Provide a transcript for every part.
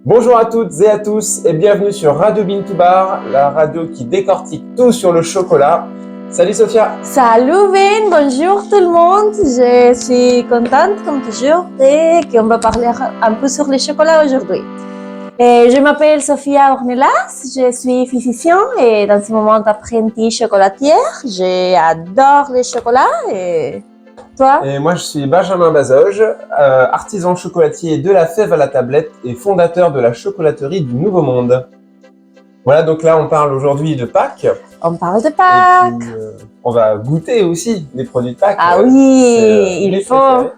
Bonjour à toutes et à tous et bienvenue sur Radio Bean to Bar, la radio qui décortique tout sur le chocolat. Salut Sophia. Salut Ben, bonjour tout le monde. Je suis contente comme toujours qu'on va parler un peu sur le chocolat aujourd'hui. Je m'appelle Sophia Ornelas, je suis physicienne et dans ce moment apprentie chocolatière. J'adore le chocolat et toi? Et moi je suis Benjamin Bazoge, artisan chocolatier de la fève à la tablette et fondateur de la chocolaterie du Nouveau Monde. Voilà, donc là on parle aujourd'hui de Pâques. On parle de Pâques. Et puis, on va goûter aussi des produits de Pâques. Ah oui, il faut.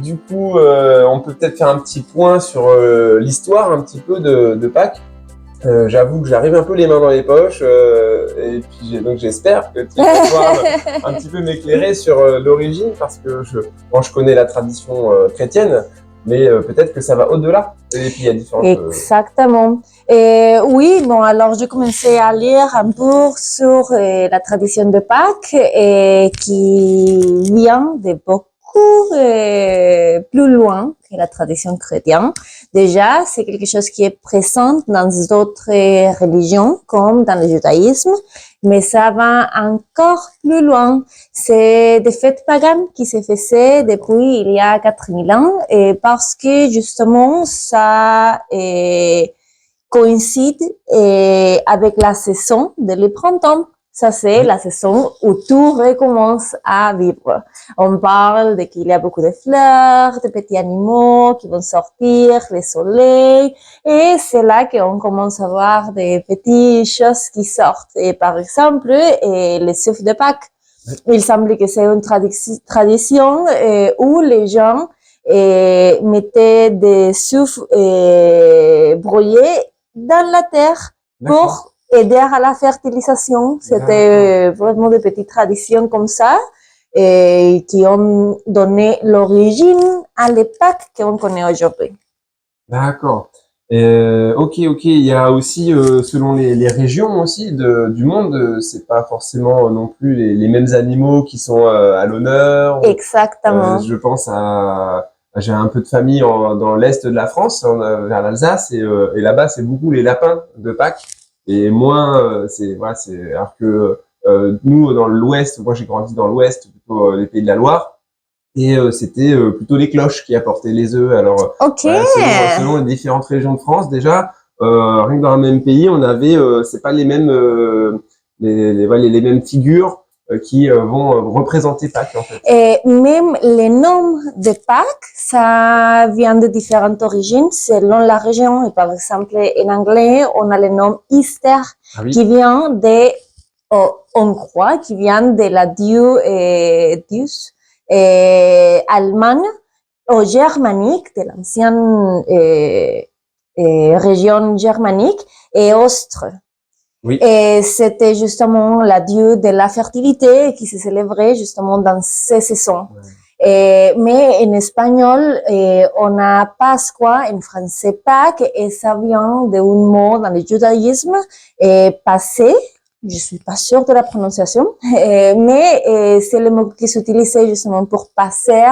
Du coup, on peut peut-être faire un petit point sur l'histoire un petit peu de Pâques. J'avoue que j'arrive un peu les mains dans les poches et puis donc j'espère que tu vas pouvoir un petit peu m'éclairer sur l'origine parce que je connais la tradition chrétienne, mais peut-être que ça va au-delà. Et puis il y a différentes... Exactement. Oui, bon, alors j'ai commencé à lire un peu sur la tradition de Pâques qui vient de beaucoup plus loin que la tradition chrétienne. Déjà, c'est quelque chose qui est présent dans d'autres religions, comme dans le judaïsme, mais ça va encore plus loin. C'est des fêtes paganes qui se faisaient depuis il y a 4000 ans, et parce que justement, ça coïncide avec la saison de le printemps. Ça, c'est la saison où tout recommence à vivre. On parle de qu'il y a beaucoup de fleurs, de petits animaux qui vont sortir, le soleil, et c'est là qu'on commence à voir des petites choses qui sortent. Et par exemple, le souffle de Pâques. Il semble que c'est une tradition où les gens mettaient des souffles brouillés dans la terre pour aider à la fertilisation. C'était vraiment des petites traditions comme ça et qui ont donné l'origine à l'époque qu'on connaît aujourd'hui. D'accord. Ok. Il y a aussi, selon les régions aussi du monde, c'est pas forcément non plus les mêmes animaux qui sont à l'honneur. Exactement. Je pense j'ai un peu de famille dans l'est de la France, vers l'Alsace, et là-bas c'est beaucoup les lapins de Pâques. Et moins, alors que nous dans l'Ouest, moi j'ai grandi dans l'Ouest, plutôt les Pays de la Loire, et c'était plutôt les cloches qui apportaient les œufs. Alors, selon les différentes régions de France, déjà, rien que dans le même pays, on avait, c'est pas les mêmes, les mêmes figures qui vont représenter Pâques en fait. Et même les noms de Pâques, ça vient de différentes origines selon la région. Et par exemple, en anglais, on a le nom Easter qui vient on croit, qui vient de la Deus Allemagne ou germanique, de l'ancienne région germanique, et Ostre. Oui. Et c'était justement la dieu de la fertilité qui se célébrait justement dans ces saisons. Ouais. Mais en espagnol, on a Pascua, en français Pâques, et ça vient d'un mot dans le judaïsme, passé. Je suis pas sûre de la prononciation, mais c'est le mot qui s'utilisait justement pour passer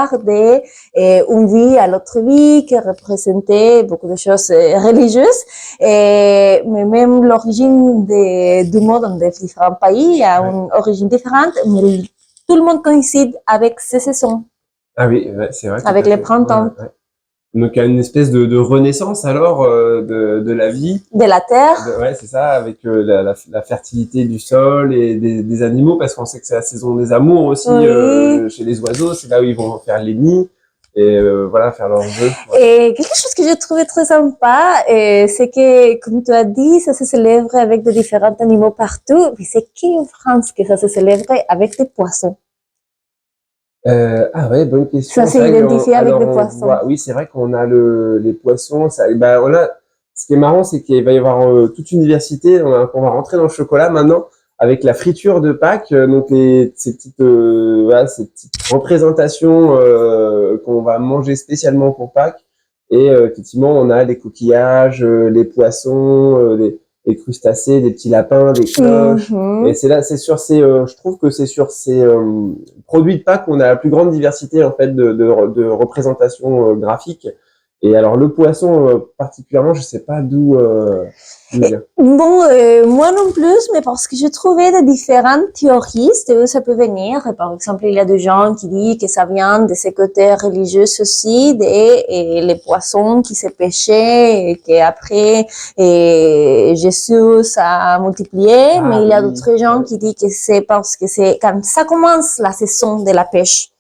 d'une vie à l'autre vie, qui représentait beaucoup de choses religieuses. Mais même l'origine du mot dans les différents pays a une origine différente, mais tout le monde coïncide avec ces saisons. Ah oui, c'est vrai. Avec les printemps. Ouais. Donc, il y a une espèce de renaissance alors de la vie. De la terre. Ouais, c'est ça, avec la fertilité du sol et des animaux, parce qu'on sait que c'est la saison des amours aussi chez les oiseaux. C'est là où ils vont faire les nids et faire leurs œufs. Ouais. Et quelque chose que j'ai trouvé très sympa, c'est que, comme tu as dit, ça se célèbre avec de différents animaux partout. Mais c'est qu'en France que ça se célèbre avec des poissons. Bonne question. Ça s'est identifié avec des poissons. Oui, c'est vrai qu'on a les poissons. Ce qui est marrant, c'est qu'il va y avoir toute une diversité. On va rentrer dans le chocolat maintenant avec la friture de Pâques. Donc ces petites représentations qu'on va manger spécialement pour Pâques. Et effectivement, on a les coquillages, les poissons, les crustacés, des petits lapins, des cloches. Et c'est là, c'est sur ces, je trouve que c'est sur ces produits de Pâques qu'on a la plus grande diversité en fait de représentation graphique. Et alors le poisson particulièrement, je sais pas d'où vient. Bon, moi non plus, mais parce que j'ai trouvé de différentes théories de où ça peut venir. Par exemple, il y a des gens qui disent que ça vient de ces côtés religieux aussi, et les poissons qui se pêchaient, et qu'après Jésus a multiplié. Mais il y a d'autres gens qui disent que c'est parce que c'est quand ça commence la saison de la pêche.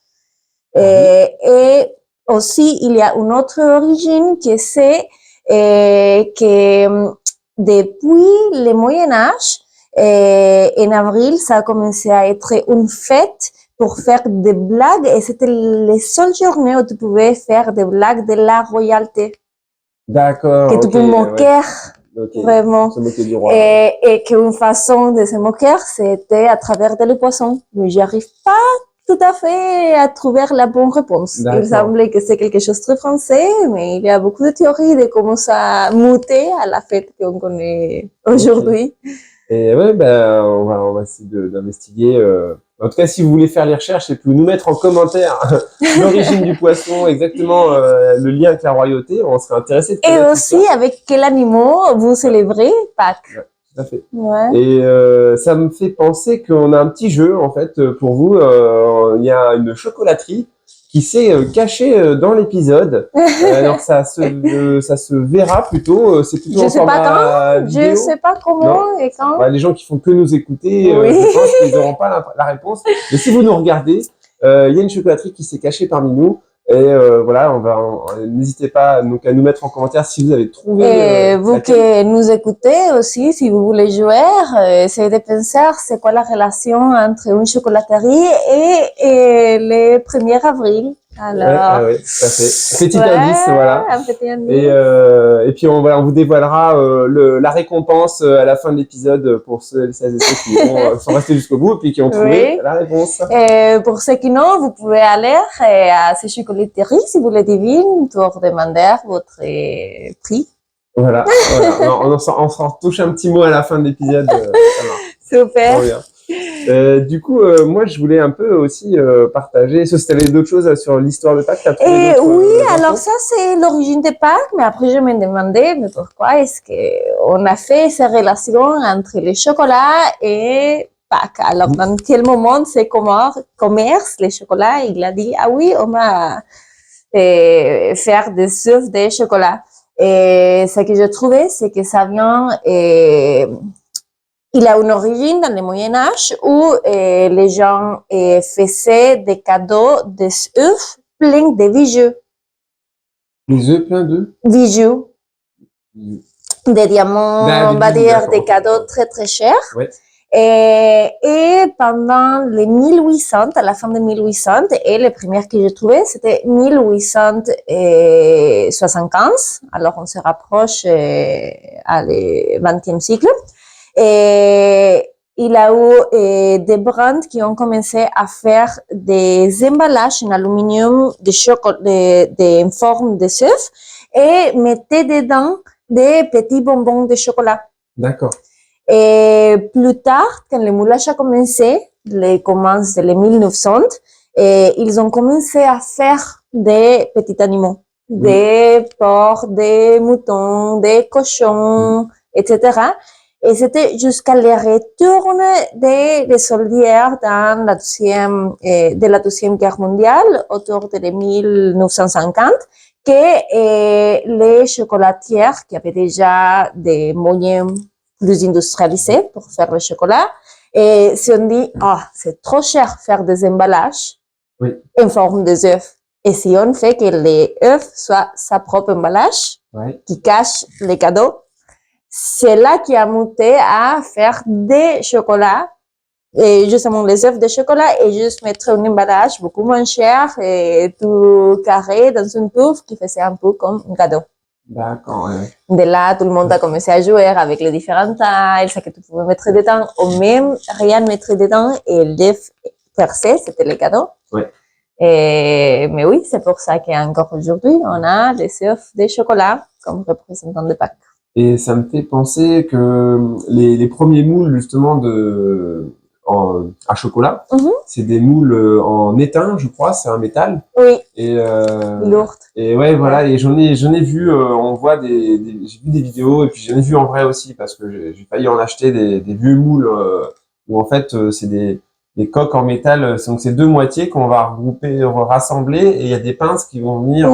Et aussi, il y a une autre origine qui c'est que depuis le Moyen Âge, en avril, ça a commencé à être une fête pour faire des blagues et c'était les seules journées où tu pouvais faire des blagues de la royauté. D'accord. Que tu peux moquer, vraiment. Se moquer du roi. Et qu'une façon de se moquer, c'était à travers des poissons. Mais j'arrive pas tout à fait à trouver la bonne réponse. Il semblait que c'est quelque chose de très français, mais il y a beaucoup de théories de comment ça a muté à la fête qu'on connaît aujourd'hui. Et ouais, ben, on va essayer d'investiguer. En tout cas, si vous voulez faire les recherches et puis nous mettre en commentaire l'origine du poisson, exactement le lien avec la royauté, on serait intéressé de connaître. Et aussi, avec quel animal vous célébrez Pâques? Ouais, tout à fait. Ouais. Et ça me fait penser qu'on a un petit jeu, en fait, pour vous. Il y a une chocolaterie qui s'est cachée dans l'épisode. Alors ça se verra plutôt. C'est plutôt en format vidéo. Je sais pas comment et quand. Bah, les gens qui font que nous écouter, je pense qu'ils n'auront pas la réponse. Mais si vous nous regardez, il y a une chocolaterie qui s'est cachée parmi nous. Et voilà, n'hésitez pas donc à nous mettre en commentaire si vous avez trouvé. Et vous que nous écoutez aussi, si vous voulez jouer, essayez de penser c'est quoi la relation entre une chocolaterie et le 1er avril. Alors, ouais, tout à fait. Petit indice, voilà. Un petit indice. Et puis on vous dévoilera la récompense à la fin de l'épisode pour celles et ceux qui sont restés jusqu'au bout et puis qui ont trouvé la réponse. Et pour ceux qui n'ont, vous pouvez aller à ces chocolateries si vous les devinez pour demander votre prix. Voilà. On s'en touche un petit mot à la fin de l'épisode. Super. Du coup, moi, je voulais un peu aussi partager. Si tu avais d'autres choses sur l'histoire de Pâques, oui, alors ça, c'est l'origine de Pâques, mais après, je me demandais, mais pourquoi est-ce qu'on a fait ces relations entre le chocolat et Pâques? Alors, dans quel moment c'est commerce, le chocolat, il a dit, ah oui, on va faire des œufs de chocolat. Et ce que j'ai trouvé, c'est que ça vient... il a une origine dans le Moyen-Âge où les gens faisaient des cadeaux des œufs pleins de bijoux. Les œufs pleins de bijoux, des diamants, on va dire des cadeaux très très chers. Ouais. Et pendant les 1800, à la fin de 1800, et les premières que j'ai trouvées, c'était 1875. Alors on se rapproche à le 20e siècle. Et il y a eu des brands qui ont commencé à faire des emballages en aluminium en forme de œufs et mettaient dedans des petits bonbons de chocolat. D'accord. Et plus tard, quand le moulage a commencé, commence de les 1900, ils ont commencé à faire des petits animaux, des porcs, des moutons, des cochons, etc. Et c'était jusqu'à le retour des soldats dans la deuxième guerre mondiale, autour de 1950, que les chocolatiers, qui avaient déjà des moyens plus industrialisés pour faire le chocolat, et se sont dit, c'est trop cher faire des emballages en forme de œufs. Et si on fait que les œufs soient sa propre emballage, qui cache les cadeaux, c'est là qui a monté à faire des chocolats, et justement les œufs de chocolat, et juste mettre un emballage beaucoup moins cher et tout carré dans une touffe qui faisait un peu comme un cadeau. D'accord. De là, tout le monde a commencé à jouer avec les différentes tailles, ce que tu pouvais mettre dedans, ou même rien mettre dedans, et l'œuf percé, c'était le cadeau. Mais oui, c'est pour ça qu'encore aujourd'hui, on a les œufs de chocolat comme représentants de Pâques. Et ça me fait penser que les premiers moules, justement, à chocolat. Mhm. C'est des moules en étain, je crois, c'est un métal. Oui, Et lourd. et ouais, voilà. Et j'en ai vu. On voit j'ai vu des vidéos et puis j'en ai vu en vrai aussi parce que j'ai failli en acheter des vieux moules où en fait c'est des coques en métal. Donc c'est deux moitiés qu'on va regrouper, rassembler et il y a des pinces qui vont venir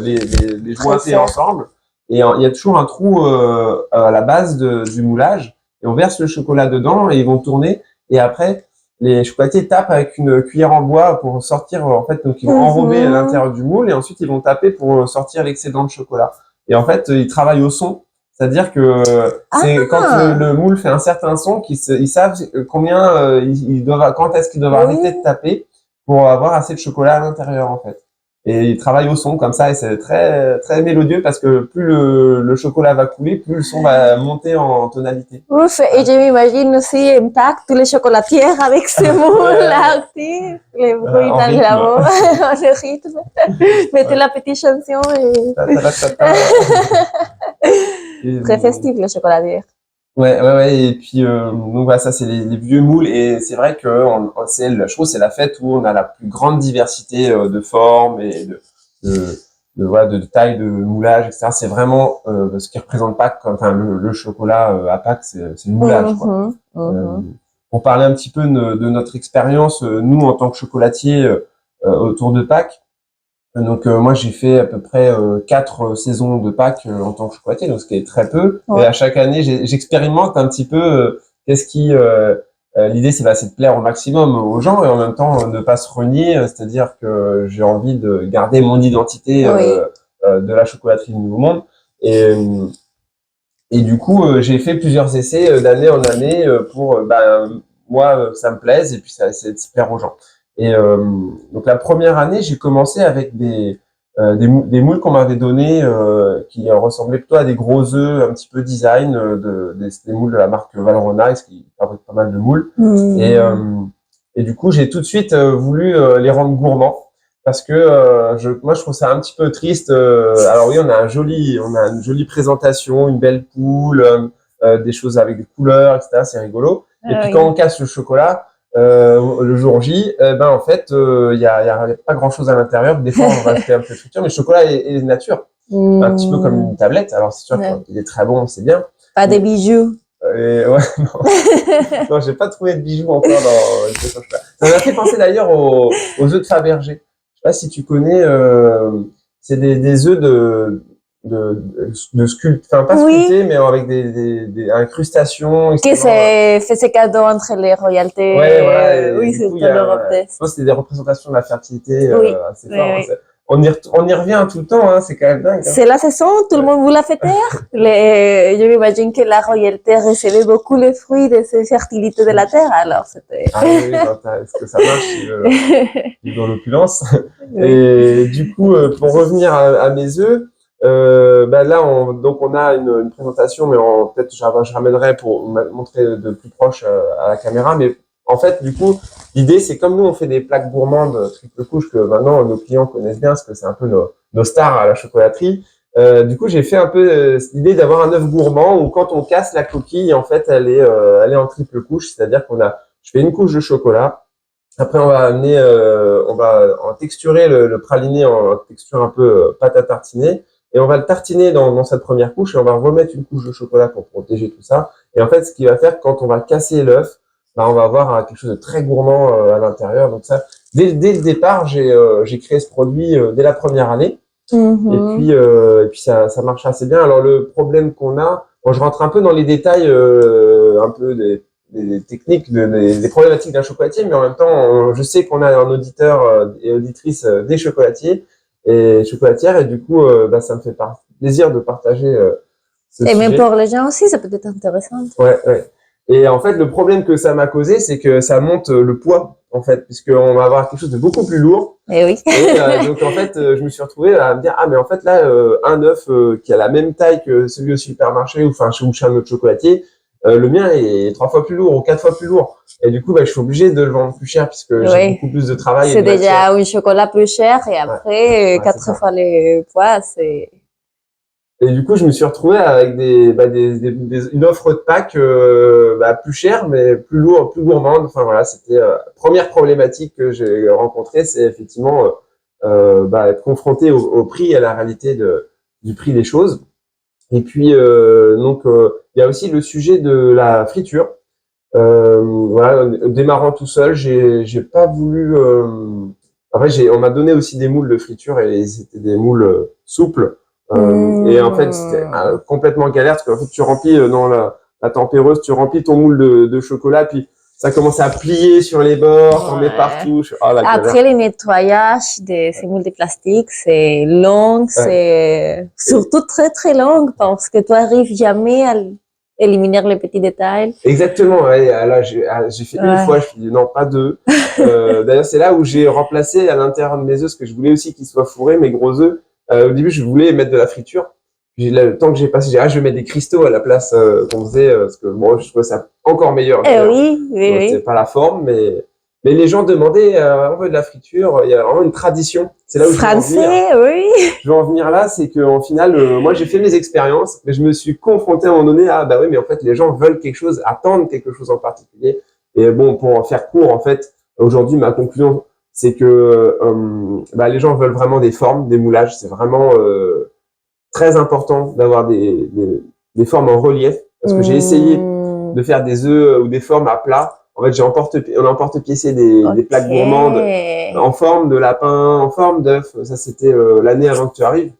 les jointer ensemble. Et il y a toujours un trou à la base du moulage et on verse le chocolat dedans et ils vont tourner. Et après, les chocolatiers tapent avec une cuillère en bois pour sortir, en fait, donc ils vont enrober à l'intérieur du moule et ensuite ils vont taper pour sortir l'excédent de chocolat. Et en fait, ils travaillent au son. C'est-à-dire que c'est quand le moule fait un certain son ils savent combien ils doivent, quand est-ce qu'ils doivent arrêter de taper pour avoir assez de chocolat à l'intérieur, en fait. Et ils travaillent au son comme ça et c'est très très mélodieux parce que plus le chocolat va couler, plus le son va monter en tonalité. Ouf, et je m'imagine aussi Impact, tous les chocolatiers avec ces moules-là aussi, les bruits dans le labo, le rythme. Mettez la petite chanson et... Très festif, le chocolatier. Ouais. Et puis, donc voilà, ça, c'est les vieux moules. Et c'est vrai que je trouve que c'est la fête où on a la plus grande diversité de formes et de taille de moulage, etc. C'est vraiment ce qui représente Pâques, enfin, le chocolat à Pâques, c'est le moulage, quoi. Pour parler un petit peu de notre expérience, nous, en tant que chocolatier, autour de Pâques, donc moi j'ai fait à peu près 4 saisons de Pâques en tant que chocolatier, donc ce qui est très peu. Ouais. Et à chaque année j'expérimente un petit peu qu'est-ce qui l'idée c'est de plaire au maximum aux gens et en même temps ne pas se renier, c'est-à-dire que j'ai envie de garder mon identité de la chocolaterie du Nouveau Monde et du coup j'ai fait plusieurs essais d'année en année pour moi ça me plaise et puis ça essaie de se plaire aux gens. Et donc la première année, j'ai commencé avec des moules qu'on m'avait donnés qui ressemblaient plutôt à des gros œufs un petit peu design des moules de la marque Valrhona, qui fabrique pas mal de moules. Et du coup, j'ai tout de suite voulu les rendre gourmands parce que moi je trouve ça un petit peu triste. Alors oui, on a une jolie présentation, une belle poule, des choses avec des couleurs, etc. C'est rigolo. Et puis quand on casse le chocolat le jour J, en fait, y a pas grand chose à l'intérieur. Des fois, on va rajouter un peu de friture, mais le chocolat est nature. Un petit peu comme une tablette. Alors, c'est sûr qu'il est très bon, c'est bien. Pas des bijoux. Ouais, non. Non, j'ai pas trouvé de bijoux encore dans le chocolat. Ça m'a fait penser d'ailleurs aux œufs de Fabergé. Je sais pas si tu connais, c'est des œufs de sculpté, enfin pas sculpté, mais avec des incrustations. Qui fait ses cadeaux entre les royautés. Ouais, voilà. Oui, c'est dans l'Europe de l'Est. Je pense que c'était des représentations de la fertilité assez fort. Oui. On y revient tout le temps, hein, c'est quand même dingue. Hein. C'est la saison, tout le monde veut la fêter. Je m'imagine que la royauté recevait beaucoup les fruits de ces fertilités de la terre, alors c'était... Ah oui, est-ce que ça marche dans l'opulence. Et du coup, pour revenir à mes œufs, là, on a une présentation, mais peut-être je ramènerai pour montrer de plus proche à la caméra. Mais en fait, du coup, l'idée, c'est comme nous, on fait des plaques gourmandes triple couche que maintenant nos clients connaissent bien, parce que c'est un peu nos stars à la chocolaterie. Du coup, j'ai fait un peu l'idée d'avoir un œuf gourmand où quand on casse la coquille, en fait, elle est en triple couche, c'est-à-dire je fais une couche de chocolat. Après, on va en texturer le praliné en texture un peu pâte à tartiner. Et on va le tartiner dans cette première couche et on va remettre une couche de chocolat pour protéger tout ça. Et en fait, ce qui va faire que quand on va casser l'œuf, on va avoir quelque chose de très gourmand à l'intérieur. Donc ça, dès le départ, j'ai créé ce produit dès la première année. Et puis ça marche assez bien. Alors le problème qu'on a, je rentre un peu dans les détails un peu des techniques, des problématiques d'un chocolatier, mais en même temps, je sais qu'on a un auditeur et auditrice des chocolatiers et chocolatières, et du coup, ça me fait plaisir de partager ce sujet. Même pour les gens aussi, ça peut être intéressant. Ouais. Et en fait, le problème que ça m'a causé, c'est que ça monte le poids, en fait, puisqu'on va avoir quelque chose de beaucoup plus lourd. Et oui. Et donc, en fait, je me suis retrouvé à me dire, mais en fait, là, un œuf qui a la même taille que celui au supermarché ou chez un autre chocolatier, le mien est 3 fois plus lourd ou 4 fois plus lourd. Et du coup, je suis obligé de le vendre plus cher puisque j'ai beaucoup plus de travail. C'est déjà un chocolat plus cher et après, 4 fois le poids, c'est... Et du coup, je me suis retrouvé avec une offre de Pâques plus chère, mais plus gourmande. Enfin voilà, c'était première problématique que j'ai rencontrée, c'est effectivement être confronté au prix et à la réalité du prix des choses. Et puis il y a aussi le sujet de la friture. Voilà, démarrant tout seul, j'ai pas voulu. On m'a donné aussi des moules de friture et c'était des moules souples. Et en fait, c'était complètement galère parce qu'en fait, tu remplis dans la tempéreuse, tu remplis ton moule de chocolat, puis ça commence à plier sur les bords, t'en mets partout. La Après le nettoyage de ces moules de plastique, c'est long, c'est surtout très très long parce que tu arrives jamais à éliminer les petits détails. Exactement. Ouais, là, j'ai fait une fois, je me suis dit non, pas deux. D'ailleurs, c'est là où j'ai remplacé à l'intérieur de mes œufs, parce que je voulais aussi qu'ils soient fourrés, mes gros œufs. Au début, je voulais mettre de la friture. Puis le temps que j'ai passé, je vais mettre des cristaux à la place qu'on faisait, parce que bon, je trouvais ça encore meilleur. Oui. C'est pas la forme, mais les gens demandaient, on veut de la friture. Il y a vraiment une tradition. C'est là où Français, je veux en venir là, c'est qu'en final, moi j'ai fait mes expériences, mais je me suis confronté à un moment donné à bah oui, mais en fait les gens veulent quelque chose, attendent quelque chose en particulier. Et bon, pour en faire court, en fait, aujourd'hui ma conclusion, c'est que les gens veulent vraiment des formes, des moulages. C'est vraiment très important d'avoir des formes en relief, parce que j'ai essayé de faire des œufs ou des formes à plat. En fait, on emporte-piécé des plaques gourmandes en forme de lapin, en forme d'œuf. Ça, c'était l'année avant que tu arrives.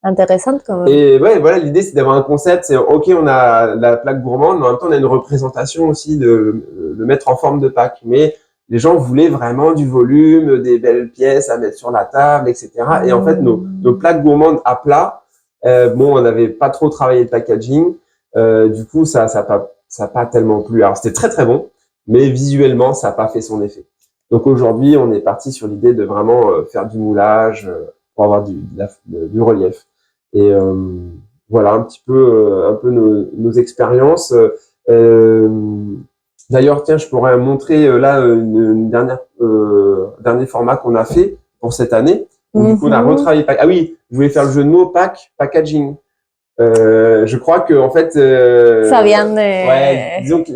Intéressant quand même. Et ouais, voilà, l'idée, c'est d'avoir un concept. C'est OK, on a la plaque gourmande, mais en même temps, on a une représentation aussi de mettre en forme de Pâques. Mais les gens voulaient vraiment du volume, des belles pièces à mettre sur la table, etc. Et en fait, nos plaques gourmandes à plat, on n'avait pas trop travaillé le packaging. Du coup, ça a pas tellement plu. Alors, c'était très, très bon, mais visuellement, ça n'a pas fait son effet. Donc, aujourd'hui, on est parti sur l'idée de vraiment faire du moulage pour avoir du relief. Et voilà un petit peu nos expériences. D'ailleurs, tiens, je pourrais montrer là une dernier format qu'on a fait pour cette année. Donc, du coup, on a retravaillé. Ah oui, je voulais faire le jeu de mots packaging. Je crois que en fait, ça vient de. Ouais, disons que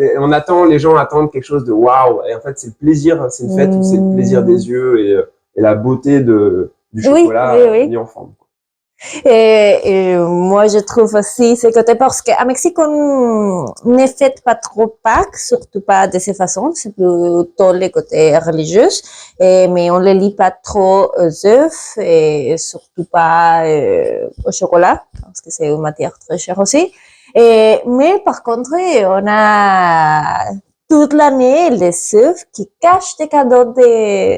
les gens attendent quelque chose de waouh. Et en fait, c'est le plaisir, c'est une fête où c'est le plaisir des yeux et la beauté du chocolat mis en forme. Et moi, je trouve aussi ce côté parce qu'à Mexique, on ne fête pas trop Pâques, surtout pas de cette façon. C'est plutôt le côté religieux, mais on ne les lie pas trop aux œufs et surtout pas au chocolat parce que c'est une matière très chère aussi. Mais par contre, on a toute l'année les œufs qui cachent des cadeaux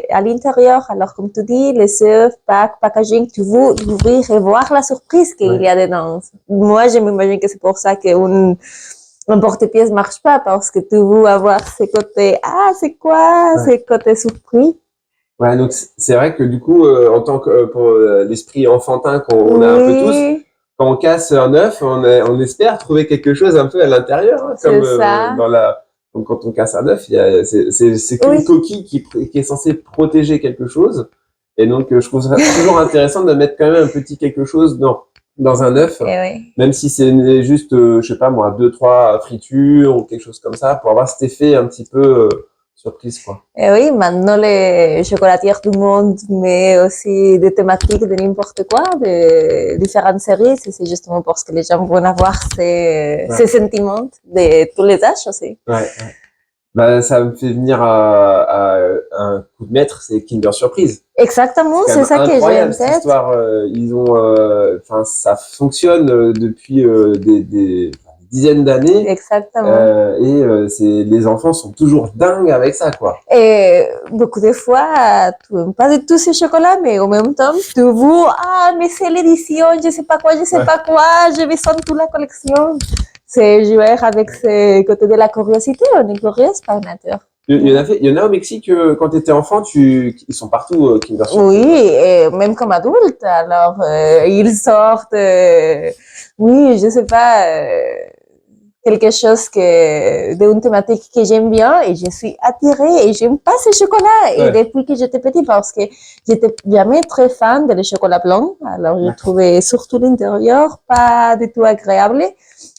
à l'intérieur. Alors, comme tu dis, les œufs, packaging, tu veux ouvrir et voir la surprise qu'il y a dedans. Moi, je m'imagine que c'est pour ça qu'un porte-pièce marche pas, parce que tu veux avoir ce côté, c'est quoi, ce côté surpris. Ouais, donc c'est vrai que du coup, en tant que pour l'esprit enfantin qu'on a un peu tous, quand on casse un œuf, on espère trouver quelque chose un peu à l'intérieur, hein, comme donc quand on casse un œuf, c'est qu'une coquille qui est censée protéger quelque chose. Et donc je trouve ça toujours intéressant de mettre quand même un petit quelque chose dans un œuf, même si c'est juste je sais pas moi 2-3 fritures ou quelque chose comme ça, pour avoir cet effet un petit peu surprise, quoi. Et oui, maintenant les chocolatiers du monde, mais aussi des thématiques de n'importe quoi, de différentes séries, c'est justement parce que les gens vont avoir ces sentiments de tous les âges aussi. Bah, ça me fait venir à un coup de maître, c'est Kinder Surprise. Exactement, c'est ça que j'aime. Cette histoire, ils ont, ça fonctionne depuis des dizaines d'années. Exactement. Les enfants sont toujours dingues avec ça, quoi. Et beaucoup de fois, tu n'aimes pas du tout ce chocolat, mais en même temps, tu veux, mais c'est l'édition, je sais pas quoi, je vais sortir toute la collection. C'est jouer avec ce côté de la curiosité, on est curieux par nature. Il y en a au Mexique, quand tu étais enfant, ils sont partout, Kinder Surprise. Oui, et même comme adulte, alors, ils sortent, oui, je sais pas, quelque chose d'une thématique que j'aime bien et je suis attirée et j'aime pas ce chocolat. Et depuis que j'étais petite, parce que j'étais jamais très fan de le chocolat blanc. Alors, je trouvais surtout l'intérieur pas du tout agréable.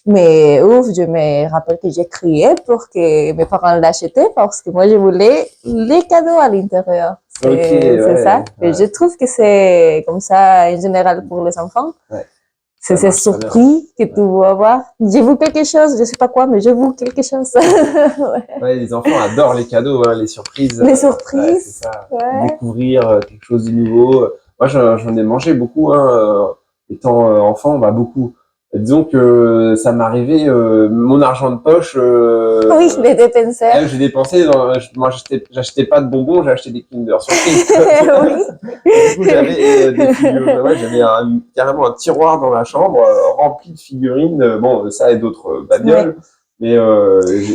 Mais ouf, je me rappelle que j'ai crié pour que mes parents l'achetaient parce que moi, je voulais les cadeaux à l'intérieur. C'est ça. Et je trouve que c'est comme ça en général pour les enfants. C'est ces surpris que tu vas voir. J'ai vu quelque chose, je sais pas quoi, mais j'ai vu quelque chose. Les enfants adorent les cadeaux, hein, les surprises. Les surprises. C'est ça. Découvrir quelque chose de nouveau. Moi, j'en ai mangé beaucoup, hein, étant enfant, beaucoup. Disons que ça m'arrivait, mon argent de poche. Oui, je l'ai dépensé. J'ai dépensé moi, j'achetais pas de bonbons, j'ai acheté des Kinder Surprise. Du coup, j'avais des figurines. J'avais carrément un tiroir dans la chambre rempli de figurines. Bon, ça et d'autres babioles. Mais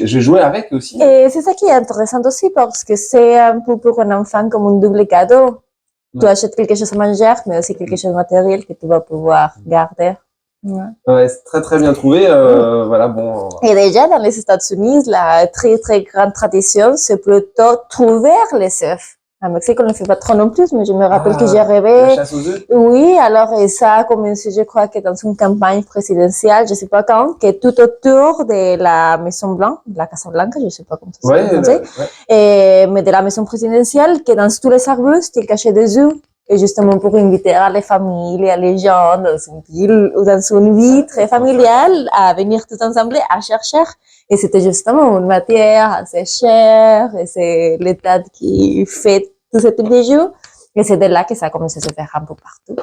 j'ai joué avec aussi. Et c'est ça qui est intéressant aussi parce que c'est un peu pour un enfant comme un double cadeau. Tu achètes quelque chose à manger, mais aussi quelque chose de matériel que tu vas pouvoir garder. C'est très très bien trouvé. Voilà, bon. Et déjà dans les États-Unis, la très très grande tradition, c'est plutôt trouver les œufs. À Mexique, on ne le fait pas trop non plus, mais je me rappelle que j'ai rêvé. La chasse aux œufs. Oui, alors et ça a commencé, je crois que dans une campagne présidentielle, je sais pas quand, que tout autour de la Maison Blanche, la Casa Blanca, je sais pas comment ça s'appelle, mais de la maison présidentielle, que dans tous les arbustes, ils cachaient des œufs. Et justement pour inviter les familles, les gens dans une ville ou dans une vie très familiale à venir tous ensemble à chercher. Et c'était justement une matière assez chère et c'est l'État qui fait tout ce type de jeux. Et c'est de là que ça a commencé à se faire un peu partout.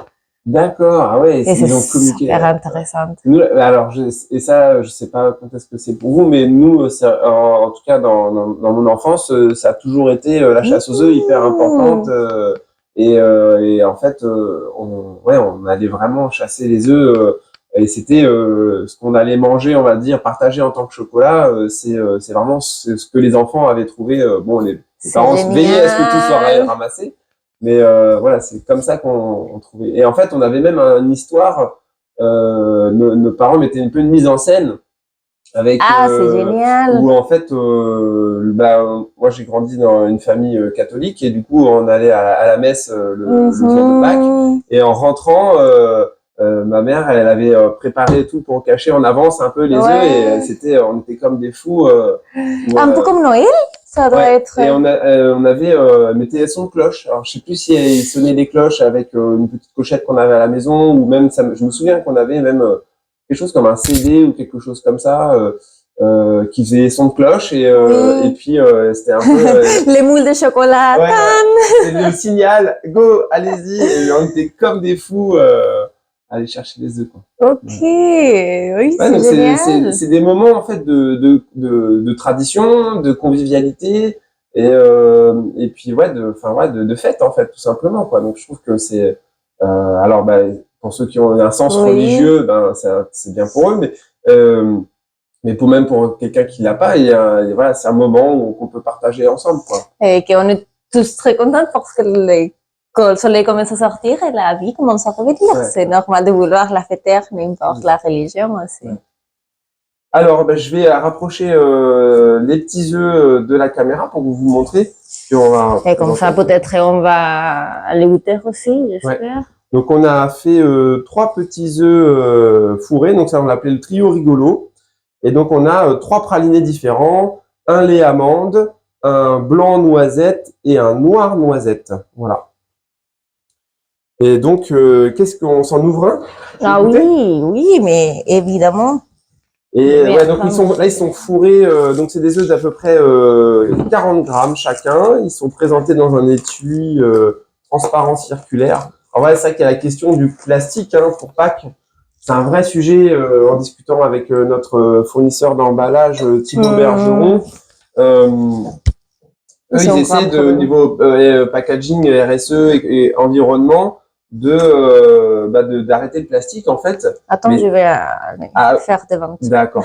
D'accord, ah ouais, et c'est super intéressant. Alors, et ça, je sais pas quand est-ce que c'est pour vous, mais nous, en tout cas dans mon enfance, ça a toujours été la chasse aux œufs hyper importante. Et en fait, on allait vraiment chasser les œufs. Et c'était ce qu'on allait manger, on va dire, partager en tant que chocolat. C'est vraiment ce que les enfants avaient trouvé. Bon, les parents veillaient à ce que tout soit ramassé. Mais voilà, c'est comme ça qu'on trouvait. Et en fait, on avait même une histoire. Nos parents mettaient un peu une mise en scène avec c'est génial. où en fait moi j'ai grandi dans une famille catholique et du coup on allait à la messe le jour de Pâques et en rentrant ma mère elle avait préparé tout pour cacher en avance un peu les œufs et on était comme des fous un peu comme Noël ça doit être et on avait mettait des sons de cloche. Alors je sais plus si il sonnait des cloches avec une petite cochette qu'on avait à la maison ou même ça, je me souviens qu'on avait même quelque chose comme un CD ou quelque chose comme ça qui faisait son de cloche et puis c'était un peu les moules de chocolat c'est le signal go allez-y et on était comme des fous à aller chercher les œufs quoi. Oui c'est génial. C'est des moments en fait de tradition de convivialité et puis de fête en fait tout simplement quoi. Donc je trouve que c'est alors pour ceux qui ont un sens religieux, c'est bien pour eux, mais même pour quelqu'un qui l'a pas, voilà, c'est un moment qu'on peut partager ensemble, quoi. Et qu'on est tous très contents parce que le soleil commence à sortir et la vie commence à revenir. C'est normal de vouloir la fêter, n'importe la religion aussi. Alors, je vais rapprocher les petits œufs de la caméra pour vous montrer. Puis et comme ça, peut-être, on va les goûter aussi, j'espère. Donc, on a fait 3 petits œufs fourrés. Donc, ça, on l'appelait le trio rigolo. Et donc, on a 3 pralinés différents. Un lait amande, un blanc noisette et un noir noisette. Voilà. Et donc, qu'est-ce qu'on s'en ouvre un? Ah oui, mais évidemment. Et donc ils sont fourrés. Donc, c'est des œufs d'à peu près 40 grammes chacun. Ils sont présentés dans un étui transparent circulaire. Alors voilà, c'est ça qu'il y a la question du plastique pour Pâques. C'est un vrai sujet en discutant avec notre fournisseur d'emballage Thibaut Bergeron. Ils essaient de niveau packaging, RSE et environnement d'arrêter le plastique en fait. Attends, je vais faire des ventes. D'accord.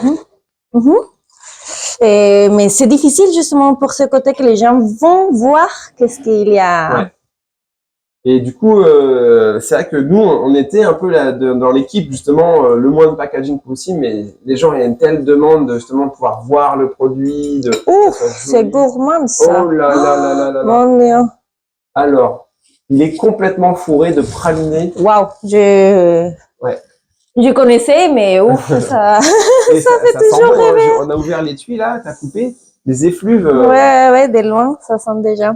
Mais c'est difficile justement pour ce côté que les gens vont voir qu'est-ce qu'il y a. Et du coup, c'est vrai que nous, on était un peu là, dans l'équipe, justement, le moins de packaging possible, mais les gens, il y a une telle demande de justement pouvoir voir le produit, de que ça Ouf, soit c'est joli. gourmand ça. Oh là là là là là là. Mon Dieu. Alors, il est complètement fourré de pralinés. Waouh, Ouais. je connaissais, mais ouf, ça, Et ça fait ça sent toujours bon, hein. rêver. On a ouvert l'étui là, t'as coupé les effluves. Ouais, ouais, de loin, ça sent déjà.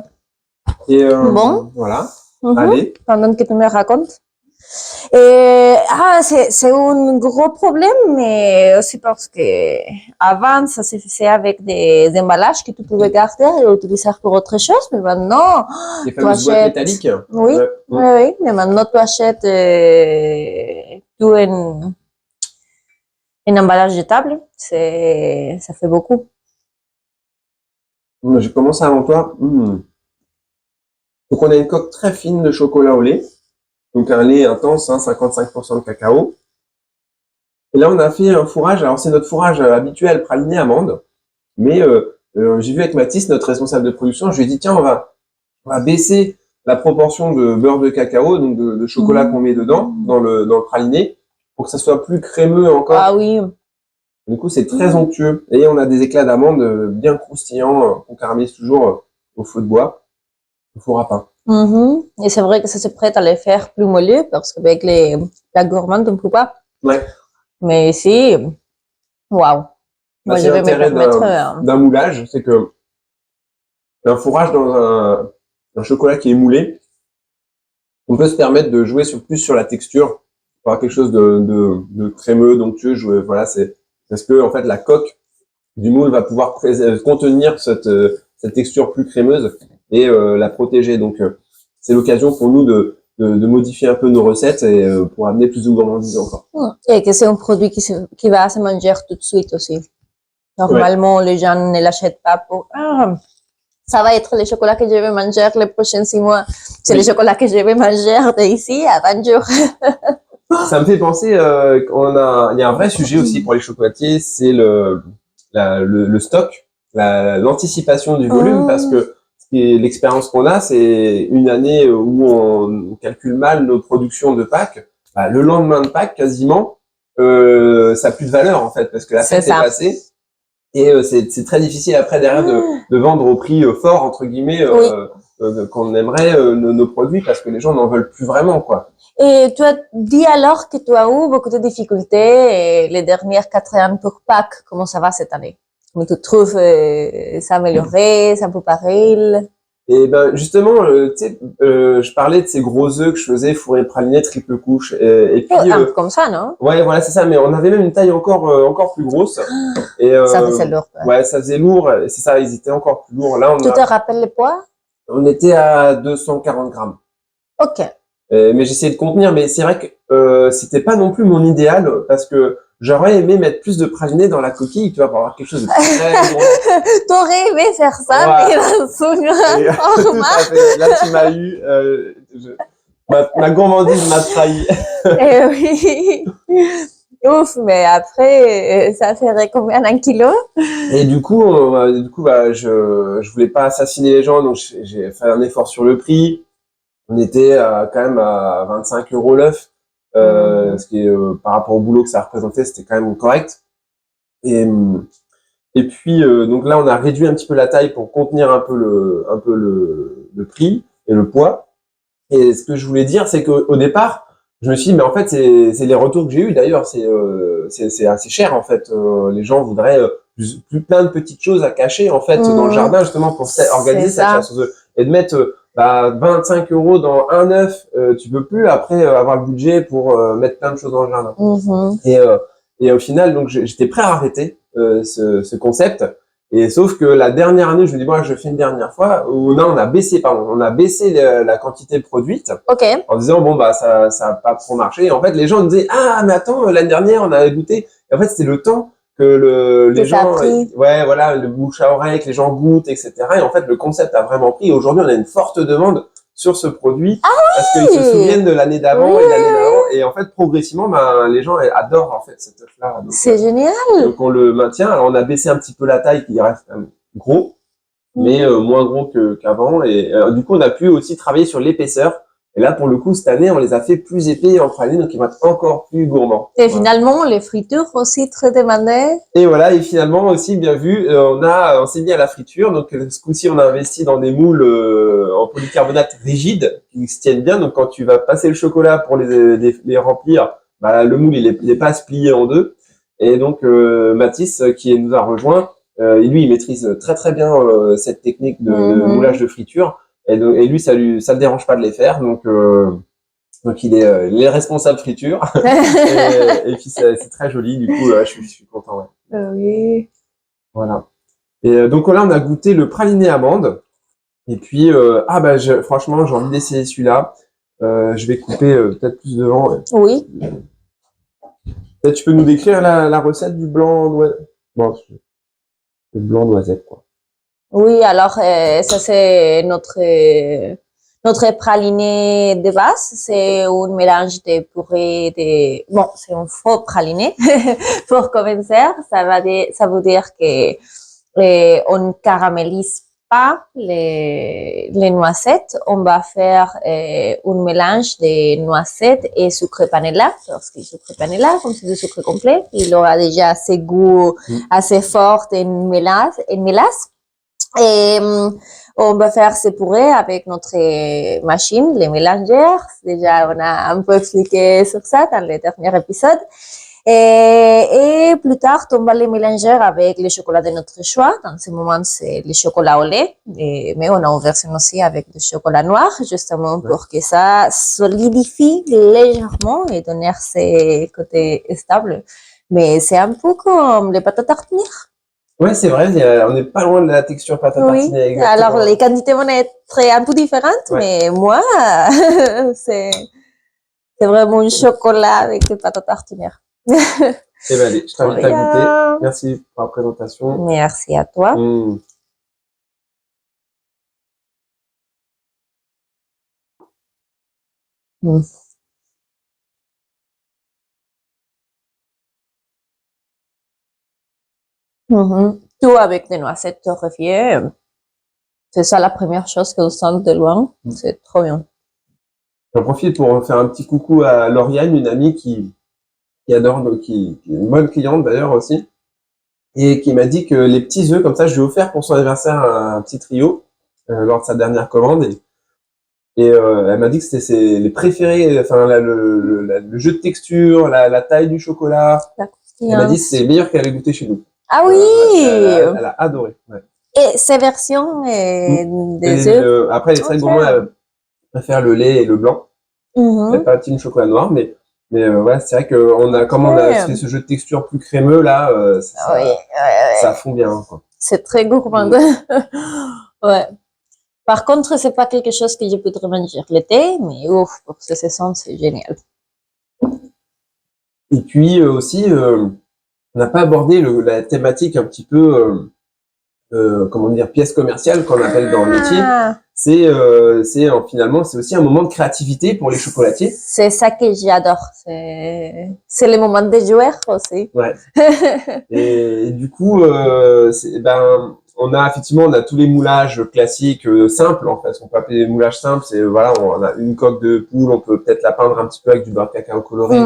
Et Bon. voilà. Mhm. Allez. Pendant que tu me racontes. C'est un gros problème, mais aussi parce que avant, ça se faisait avec des emballages que tu pouvais garder et utiliser pour autre chose, mais maintenant, Les tu fameuses boîtes achètes, métalliques. oui, Ouais. oui, oui, mais maintenant tu achètes tout en emballage jetable, ça fait beaucoup. J'ai commencé avant toi. Donc on a une coque très fine de chocolat au lait. Donc un lait intense, hein, 55% de cacao. Et là on a fait un fourrage. Alors c'est notre fourrage habituel praliné amande. Mais j'ai vu avec Mathis, notre responsable de production, je lui ai dit tiens on va baisser la proportion de beurre de cacao, donc de chocolat qu'on met dedans, dans le praliné, pour que ça soit plus crémeux encore. Ah oui. Du coup, c'est très onctueux. Et on a des éclats d'amande bien croustillants qu'on caramélise toujours au feu de bois, au four à pain. Mhm. Et c'est vrai que ça se prête à les faire plus moelleux parce qu'avec la gourmande, on ne peut pas. Ouais. Mais ici, waouh. Moi, C'est je vais me l'intérêt permettre. d'un moulage, c'est que un fourrage dans un chocolat qui est moulé, on peut se permettre de jouer plus sur la texture, avoir quelque chose de crémeux, d'onctueux. Voilà, c'est parce que en fait la coque du moule va pouvoir contenir cette texture plus crémeuse et la protéger. Donc c'est l'occasion pour nous de modifier un peu nos recettes et pour amener plus de gourmandise encore. Et que c'est un produit qui va se manger tout de suite aussi. Normalement, les gens ne l'achètent pas pour ça va être le chocolat que je vais manger les prochains 6 mois. C'est le chocolat que je vais manger d'ici à 20 jours. Ça me fait penser il y a un vrai sujet aussi pour les chocolatiers, c'est le stock, l'anticipation du volume, parce que l'expérience qu'on a, c'est une année où on calcule mal nos productions de Pâques. Bah, le lendemain de Pâques, quasiment, ça n'a plus de valeur en fait, parce que la fête est passée. Et c'est très difficile après derrière de vendre au prix fort entre guillemets qu'on aimerait nos produits, parce que les gens n'en veulent plus vraiment quoi. Et tu as dit alors que tu as eu beaucoup de difficultés les dernières 4 ans pour Pâques. Comment ça va cette année? Comment tu trouves ça amélioré, c'est un peu pareil? Et ben justement, tu sais, je parlais de ces gros œufs que je faisais fourrés pralinés triple couche. Et puis comme ça, non? Ouais, voilà, c'est ça. Mais on avait même une taille encore plus grosse. Et ça faisait lourd. Ouais, ça faisait lourd. C'est ça, ils étaient encore plus lourds. Là, Tu te rappelles le poids? On était à 240 grammes. Ok. Mais j'essayais de contenir, mais c'est vrai que c'était pas non plus mon idéal, parce que j'aurais aimé mettre plus de praliné dans la coquille, tu vois, pour avoir quelque chose de très gros. T'aurais aimé faire ça, mais dans son format. Là, tu m'as eu. Ma gourmandise m'a trahi. Eh oui. Ouf, mais après, ça ferait combien d'un kilo? Et du coup, bah, je voulais pas assassiner les gens, donc j'ai fait un effort sur le prix. On était quand même à 25 € l'œuf, ce qui est par rapport au boulot que ça représentait, c'était quand même correct. Et puis donc là, on a réduit un petit peu la taille pour contenir un peu le prix et le poids. Et ce que je voulais dire, c'est qu'au départ, je me suis dit, mais en fait, c'est les retours que j'ai eu. D'ailleurs, c'est assez cher en fait. Les gens voudraient plus plein de petites choses à cacher en fait dans le jardin, justement pour organiser cette chasse aux œufs et de mettre 25 € dans un œuf. Tu peux plus après avoir le budget pour mettre plein de choses dans le jardin. Et au final, donc j'étais prêt à arrêter ce concept. Et sauf que la dernière année, je me dis bon, je fais une dernière fois. Où non, on a baissé la quantité produite. Okay. En disant bon bah ça a pas trop marché. Et en fait, les gens nous disaient ah mais attends, l'année dernière on avait goûté. Et en fait, c'était le temps que les gens, ouais voilà, le bouche à oreille, que les gens goûtent, etc. Et en fait, le concept a vraiment pris. Et aujourd'hui, on a une forte demande sur ce produit parce qu'ils se souviennent de l'année d'avant et l'année d'avant. Et en fait, progressivement, les gens adorent en fait cet œuf-là. C'est génial. Donc on le maintient. Alors on a baissé un petit peu la taille, qui reste quand même gros, mais moins gros qu'avant. Et du coup, on a pu aussi travailler sur l'épaisseur Et là, pour le coup, cette année, on les a fait plus épais en praline, donc ils vont être encore plus gourmands. Et finalement, les fritures aussi très demandées. Et voilà, et finalement aussi, bien vu, on s'est mis à la friture. Donc ce coup-ci, on a investi dans des moules en polycarbonate rigide qui se tiennent bien. Donc quand tu vas passer le chocolat pour les remplir, bah, le moule, il est pas plié en deux. Et donc Mathis, qui nous a rejoint, lui, il maîtrise très très bien cette technique de moulage de friture. Et lui, ça le dérange pas de les faire. Donc il est responsable friture. Et puis c'est très joli. Du coup, je suis content. Ouais. Oui. Voilà. Et donc là, on a goûté le praliné amande. Et puis, franchement, j'ai envie d'essayer celui-là. Je vais couper peut-être plus devant. Oui. Peut-être tu peux nous décrire la recette du blanc noisette. Bon, le blanc noisette, quoi. Oui, alors ça c'est notre praliné de base. C'est un mélange de purée de... Bon, c'est un faux praliné pour commencer. Ça veut dire que on caramélise pas les noisettes. On va faire un mélange de noisettes et sucre panela. Parce que le sucre panela, comme c'est du sucre complet, il aura déjà ce goût assez fort en mélasse. Et on va faire ces purées avec notre machine, les mélangeurs. Déjà, on a un peu expliqué sur ça dans le dernier épisode. Et plus tard, on va les mélanger avec le chocolat de notre choix. Dans ce moment, c'est le chocolat au lait. Mais on a une version aussi avec du chocolat noir, justement pour que ça solidifie légèrement et donner ce côté stable. Mais c'est un peu comme les pâtes à tartiner. Ouais, c'est vrai, on n'est pas loin de la texture pâte à tartiner. Oui, alors les quantités vont être un peu différentes, mais moi, c'est vraiment un chocolat avec des pâtes à tartiner. Eh ben allez, je t'invite à goûter. Merci pour la présentation. Merci à toi. Tout avec des noisettes torréfiées. C'est ça la première chose que vous sentez de loin. C'est trop bien. J'en profite pour faire un petit coucou à Lauriane, une amie qui adore, qui est une bonne cliente d'ailleurs aussi, et qui m'a dit que les petits œufs, comme ça, je lui ai offert pour son anniversaire un petit trio lors de sa dernière commande. Et elle m'a dit que c'était les préférés, enfin le jeu de texture, la taille du chocolat. Elle m'a dit que c'est meilleur qu'elle avait goûté chez nous. Ah oui. Elle a adoré. Ouais. Et ces versions des œufs. Après, les très gourmands, elle préfère le lait et le blanc. Elle pas team chocolat noir, mais ouais, c'est vrai que on a fait ce jeu de texture plus crémeux là, ça fond bien. C'est très gourmand. Ouais. Par contre, c'est pas quelque chose que je peux très manger l'été, mais ouf, pour ce saison, c'est génial. Et puis aussi, on n'a pas abordé la thématique un petit peu, comment dire, pièce commerciale qu'on appelle dans le métier. Finalement, c'est aussi un moment de créativité pour les chocolatiers. C'est ça que j'adore. C'est le moment des joueurs aussi. Ouais. Et du coup, on a tous les moulages classiques simples en fait. On peut appeler des moulages simples. C'est voilà, on a une coque de poule, on peut peut-être la peindre un petit peu avec du beurre de cacao coloré,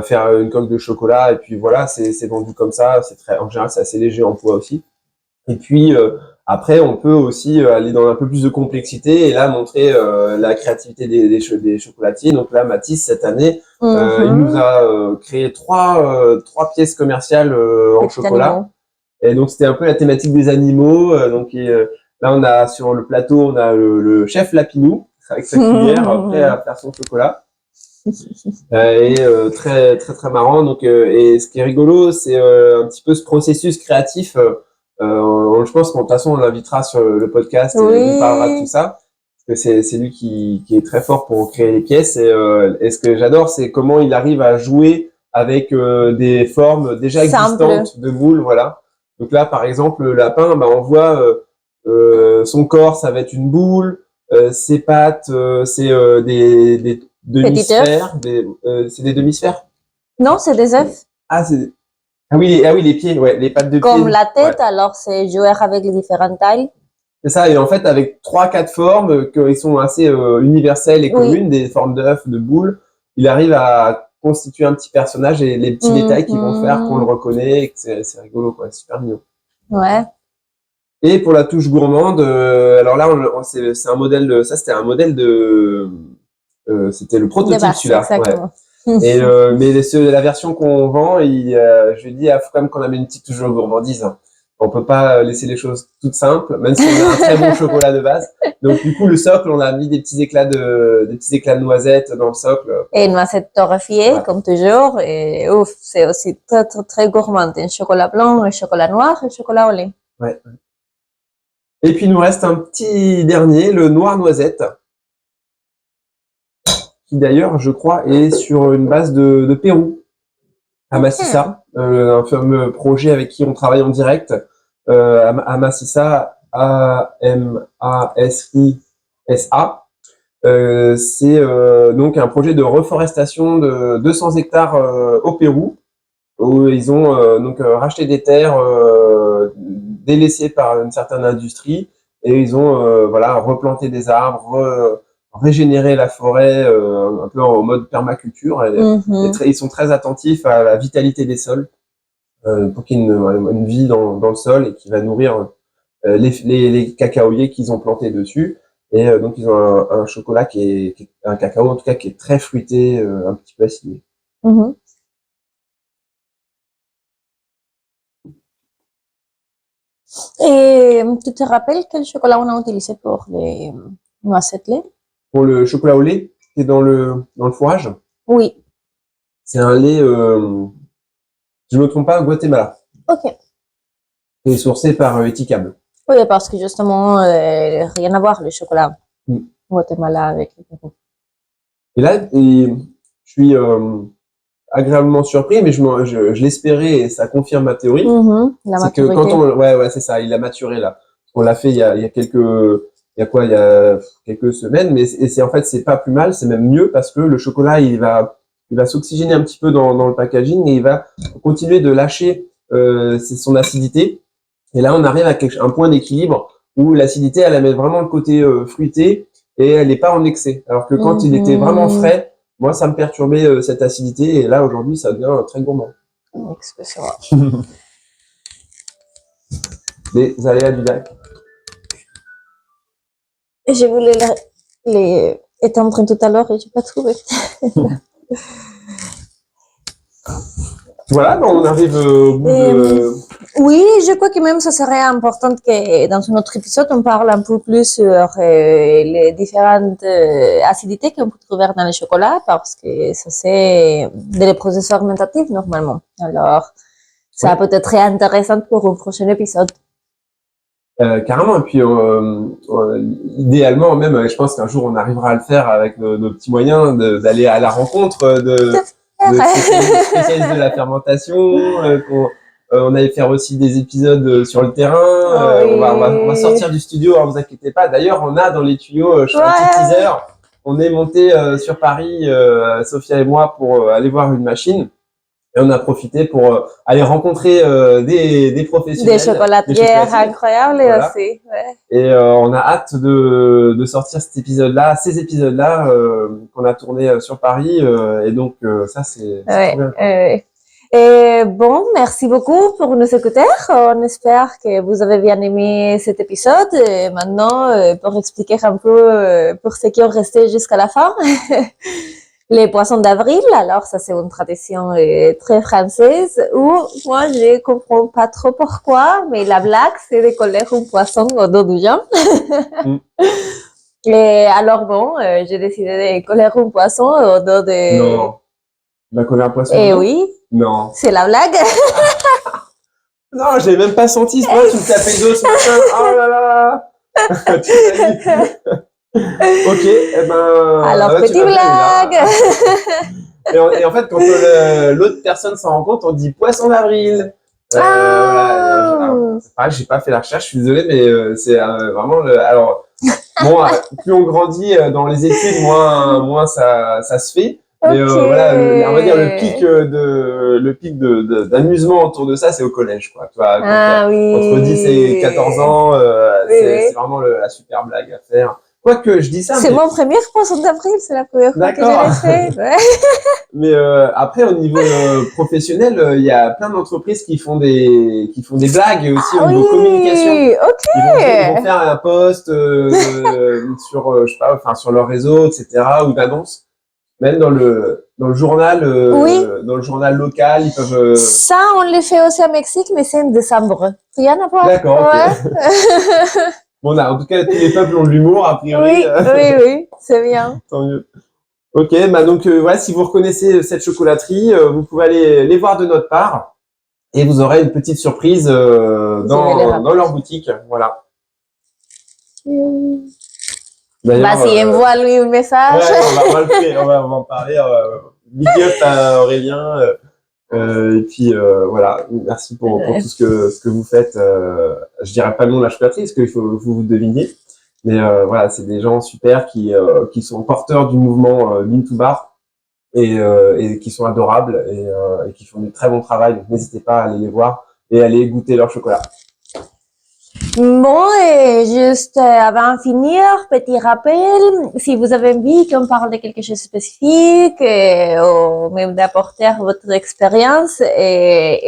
faire une coque de chocolat et puis voilà, c'est vendu comme ça. En général, c'est assez léger en poids aussi. Et puis après, on peut aussi aller dans un peu plus de complexité et là montrer la créativité des chocolatiers. Donc là, Mathis, cette année, il nous a créé trois pièces commerciales en chocolat. Animaux. Et donc c'était un peu la thématique des animaux. Là, on a sur le plateau, on a le chef Lapinou avec sa cuillère prêt à faire son chocolat. Très très très marrant. Donc et ce qui est rigolo, c'est un petit peu ce processus créatif. Je pense qu'en de toute façon, on l'invitera sur le podcast et il nous parlera de tout ça. Parce que c'est lui qui est très fort pour créer les pièces. Et ce que j'adore, c'est comment il arrive à jouer avec des formes déjà existantes de moules. Voilà. Donc là, par exemple, le lapin, on voit son corps, ça va être une boule. Ses pattes, c'est des demi-sphères. C'est des demi-sphères? Non, c'est des œufs. Ah oui, les pieds, ouais, les pattes de pied. Comme la tête, alors c'est jouer avec les différentes tailles. C'est ça. Et en fait, avec 3-4 formes qui sont assez universelles et communes, des formes d'œufs, de boules, il arrive à constituer un petit personnage et les petits détails qui vont faire qu'on le reconnaît et que c'est rigolo, quoi. C'est super mignon. Ouais. Et pour la touche gourmande, alors là, c'est un modèle de, ça c'était un modèle de, c'était le prototype celui-là. Exactement. Ouais. Et mais la version qu'on vend, je lui dis, il faut quand même qu'on amène une petite touche de gourmandise. Hein. On peut pas laisser les choses toutes simples, même si on a un très bon chocolat de base. Donc du coup, le socle, on a mis des petits éclats de noisettes dans le socle. Et une noisette torréfiée, Ouais. comme toujours. Et ouf, c'est aussi très, très, très gourmand. Un chocolat blanc, un chocolat noir et un chocolat au lait. Ouais. Et puis, il nous reste un petit dernier, le noir noisette. Qui d'ailleurs, je crois, est sur une base de Pérou, à Massissa, un fameux projet avec qui on travaille en direct, à Massissa, AMASISA. C'est donc un projet de reforestation de 200 hectares au Pérou, où ils ont donc racheté des terres délaissées par une certaine industrie, et ils ont voilà replanté des arbres, régénérer la forêt un peu en mode permaculture. Ils sont très attentifs à la vitalité des sols pour qu'il y ait une vie dans le sol et qui va nourrir les cacaoyers qu'ils ont plantés dessus. Et donc ils ont un chocolat qui est un cacao en tout cas qui est très fruité, un petit peu acidulé. Et tu te rappelles quel chocolat on a utilisé pour les noisettes lait? Pour le chocolat au lait qui est dans le fourrage, Oui. c'est un lait, je ne me trompe pas, Guatemala. Ok. Et sourcé par Etikab. Oui, parce que justement, rien à voir le chocolat Guatemala avec le Pérou. Et là, je suis agréablement surpris, mais je l'espérais et ça confirme ma théorie. La c'est que maturité. quand ouais, c'est ça, il a maturé là. On l'a fait il y a quelques semaines, mais c'est en fait c'est pas plus mal, c'est même mieux parce que le chocolat il va s'oxygéner un petit peu dans le packaging et il va continuer de lâcher son acidité. Et là on arrive à un point d'équilibre où l'acidité elle amène vraiment le côté fruité et elle n'est pas en excès. Alors que quand il était vraiment frais, moi ça me perturbait cette acidité et là aujourd'hui ça devient très gourmand. Excusez-moi. Les aléas du direct. Je voulais les étendre tout à l'heure et j'ai pas trouvé. Voilà, ben on arrive au bout de... Oui, je crois que même ça serait important que dans un autre épisode, on parle un peu plus sur les différentes acidités qu'on peut trouver dans le chocolat, parce que ça c'est des processus fermentatifs normalement. Alors, ça peut être très intéressant pour un prochain épisode. Carrément, et puis idéalement même, je pense qu'un jour on arrivera à le faire avec nos petits moyens, d'aller à la rencontre de spécialistes de la fermentation, on allait faire aussi des épisodes sur le terrain. Oui. On va sortir du studio, alors vous inquiétez pas. D'ailleurs, on a dans les tuyaux, je fais un petit teaser. On est monté sur Paris, Sophia et moi, pour aller voir une machine. Et on a profité pour aller rencontrer des professionnels. Des chocolatières incroyables aussi. Ouais. Et on a hâte de sortir cet épisode-là, ces épisodes-là qu'on a tourné sur Paris. Et donc ça, c'est trop bien. Et bon, merci beaucoup pour nous écouter. On espère que vous avez bien aimé cet épisode. Et maintenant, pour expliquer un peu pour ceux qui ont resté jusqu'à la fin, les poissons d'avril. Alors, ça, c'est une tradition très française où moi, je comprends pas trop pourquoi, mais la blague, c'est de coller un poisson au dos du gens. Et alors, bon, j'ai décidé de coller un poisson au dos de... Non. Tu vas coller un poisson? Eh oui. Non. C'est la blague. Non, j'ai même pas senti. C'est moi, tu me tapais le dos ce matin. Oh là là. Ok, eh ben. Alors, petite blague. Et en fait, quand l'autre personne s'en rend compte, on dit poisson d'avril. J'ai pas fait la recherche, je suis désolé, mais c'est vraiment alors bon, plus on grandit dans les études, moins ça se fait. Mais Ok. voilà, on va dire le pic d'amusement autour de ça, c'est au collège, quoi. Tu vois, quand Ah entre 10 et 14 oui. ans, Oui, c'est oui. vraiment la super blague à faire. Quoique, je dis ça, C'est mais mon premier poisson d'avril, c'est la première fois que je d'accord. l'ai fait. Ouais. Mais après, au niveau professionnel, il y a plein d'entreprises qui font des blagues aussi au Ah niveau communication. oui, ok. Ils vont faire un post sur, je sais pas, enfin sur leur réseau, etc. ou d'annonces. Même Oui, dans le journal local, ils peuvent. ça, on le fait aussi à Mexique, mais c'est en décembre. Rien à voir. D'accord, ok. Ouais. Bon, là, en tout cas, tous les peuples ont de l'humour, a priori, Oui, oui, oui, c'est bien. tant mieux. Ok, bah donc voilà, si vous reconnaissez cette chocolaterie, vous pouvez aller les voir de notre part et vous aurez une petite surprise Je vais les dans leur rapprocher. boutique. Voilà. Bah, D'ailleurs, si envoie lui un message. ouais, on va le faire, on va en parler. Big up à Aurélien. Et puis voilà, merci pour tout ce que vous faites. Je dirais pas le nom de la chocolaterie, parce qu'il faut vous deviniez. Mais voilà, c'est des gens super qui sont porteurs du mouvement Bean to Bar et qui sont adorables et qui font du très bon travail. Donc n'hésitez pas à aller les voir et à aller goûter leur chocolat. Bon, et juste avant de finir, petit rappel, si vous avez envie qu'on parle de quelque chose de spécifique ou même d'apporter votre expérience,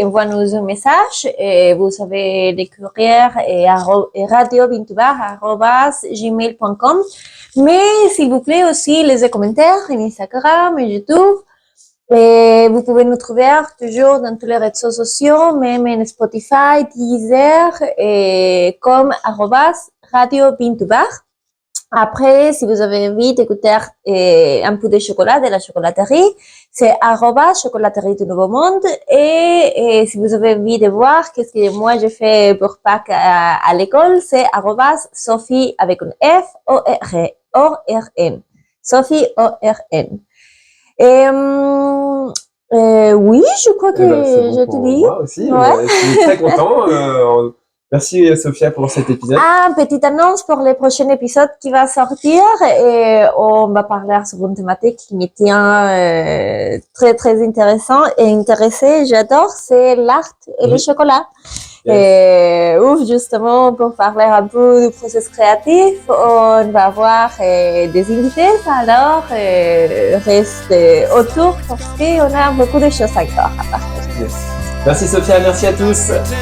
envoie-nous un message. Et vous avez des courriers et radio.bintubar@gmail.com. Mais s'il vous plaît aussi les commentaires en Instagram et YouTube. Et vous pouvez nous trouver toujours dans tous les réseaux sociaux, même en Spotify, Deezer, et comme @radio.bintubar. Après, si vous avez envie d'écouter un peu de chocolat de la chocolaterie, c'est @chocolaterie du Nouveau Monde. Et si vous avez envie de voir qu'est-ce que moi j'ai fait pour Pâques à l'école, c'est @Sophie avec un F O-R-N. Sophie O-R-N. Et oui, je crois que Eh ben, c'est bon je te pour dis. moi aussi. Ouais. Je suis très content. Merci Sophia pour cet épisode. Ah, petite annonce pour le prochain épisode qui va sortir et on va parler sur une thématique qui me tient très très intéressant et intéressée. J'adore, c'est l'art et le chocolat. Yes. Et justement, pour parler un peu du processus créatif, on va avoir des invités, alors reste autour parce qu'on a beaucoup de choses encore à partager. Yes. Merci Sophia, merci à tous. Merci.